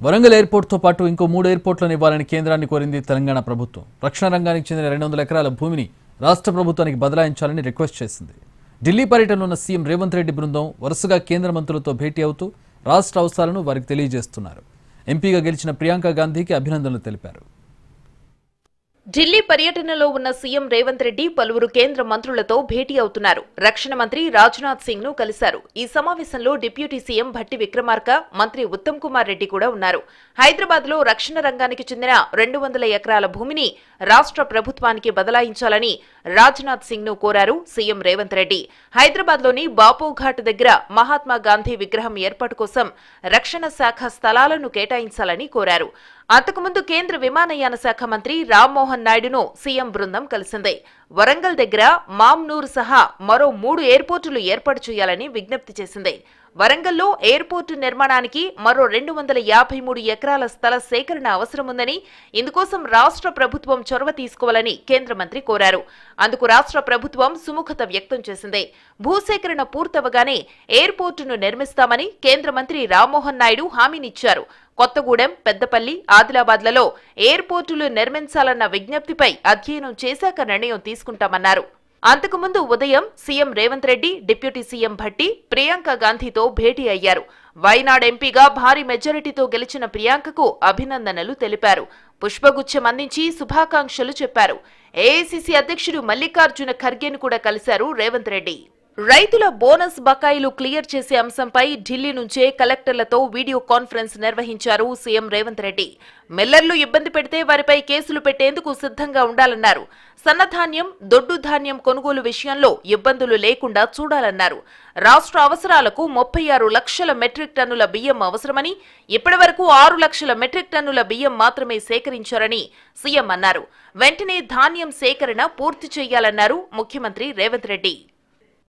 Warangal airport తో పాటు ఇంకో 3 ఎయిర్పోర్ట్లను ఇవ్వాలని కేంద్రాన్ని కోరింది తెలంగాణ ప్రభుత్వం. రక్షణ రంగానికి చెందిన 200 ఎకరాల భూమిని రాష్ట్ర ప్రభుత్వానికి బదలాయించాలని రిక్వెస్ట్ చేసింది. ఢిల్లీ పర్యటనలో ఉన్న సీఎం రేవంత్ రెడ్డి బృందం వరుసగా కేంద్ర మంత్రులతో భేటీ అవుతూ రాష్ట్ర అవసరాలను వారికి తెలియజేస్తున్నారు. ఎంపీగా గెలిచిన ప్రియాంక గాంధీకి అభినందనలు తెలిపారు. ఢిల్లీ పర్యటనలో ఉన్న సీఎం రేవంత్ రెడ్డి పలువురు కేంద్ర మంత్రులతో భేటీ అవుతున్నారు. రక్షణ మంత్రి రాజ్నాథ్ సింగ్ ను కలిశారు. ఈ సమావేశంలో డిప్యూటీ సీఎం భట్టి విక్రమార్క, మంత్రి ఉత్తమ్ కుమార్ రెడ్డి కూడా ఉన్నారు. హైదరాబాద్ లో రక్షణ రంగానికి చెందిన 200 ఎకరాల భూమిని రాష్ట్ర ప్రభుత్వానికి బదలాయించాలని రాజ్నాథ్ సింగ్ ను కోరారు సీఎం రేవంత్ రెడ్డి. హైదరాబాద్ లోని బాపుఘాట్ దగ్గర మహాత్మా గాంధీ విగ్రహం ఏర్పాటు కోసం రక్షణ శాఖ స్థలాలను కేటాయించాలని కోరారు. అంతకుముందు కేంద్ర విమానయాన శాఖ మంత్రి రామ్మోహన్ నాయుడును సీఎం బృందం కలిసింది. వరంగల్ దగ్గర మామ్నూర్ సహా మరో 3 ఎయిర్పోర్టులు ఏర్పాటు చేయాలని విజ్ఞప్తి చేసింది. వరంగల్లో ఎయిర్పోర్టు నిర్మాణానికి మరో 253 ఎకరాల స్థల సేకరణ అవసరముందని, ఇందుకోసం రాష్ట్ర ప్రభుత్వం చొరవ తీసుకోవాలని కేంద్ర మంత్రి కోరారు. అందుకు రాష్ట్ర ప్రభుత్వం సుముఖత వ్యక్తం చేసింది. భూసేకరణ పూర్తవగానే ఎయిర్పోర్టును నిర్మిస్తామని కేంద్ర మంత్రి రామ్మోహన్ నాయుడు హామీనిచ్చారు. కొత్తగూడెం, పెద్దపల్లి, ఆదిలాబాద్లలో ఎయిర్పోర్టులు నిర్మించాలన్న విజ్ఞప్తిపై అధ్యయనం చేశాక నిర్ణయం తీసుకుంటామన్నారు. అంతకుముందు ఉదయం CM Revanth Reddy, deputy CM Bhatti Priyanka గాంధీతో భేటీ అయ్యారు. వైనాడ్ ఎంపీగా భారీ మెజారిటీతో గెలిచిన ప్రియాంకకు అభినందనలు తెలిపారు. పుష్పగుచ్చం అందించి శుభాకాంక్షలు చెప్పారు. ఏఐసీసీ అధ్యక్షుడు మల్లికార్జున ఖర్గేను కూడా కలిశారు రేవంత్ రెడ్డి. రైతుల బోనస్ బకాయిలు క్లియర్ చేసే అంశంపై ఢిల్లీ నుంచే కలెక్టర్లతో వీడియో కాన్ఫరెన్స్ నిర్వహించారు సీఎం రేవంత్ రెడ్డి. మిల్లర్లు ఇబ్బంది పెడితే వారిపై కేసులు పెట్టేందుకు సిద్ధంగా ఉండాలన్నారు. సన్నధాన్యం, దొడ్డు ధాన్యం కొనుగోలు విషయంలో ఇబ్బందులు లేకుండా చూడాలన్నారు. రాష్ట్ర అవసరాలకు 36 లక్షల మెట్రిక్ టన్నుల బియ్యం అవసరమని, ఇప్పటివరకు 6 లక్షల మెట్రిక్ టన్నుల బియ్యం మాత్రమే సేకరించారని సీఎం అన్నారు. వెంటనే ధాన్యం సేకరణ పూర్తి చేయాలన్నారు ముఖ్యమంత్రి రేవంత్ రెడ్డి.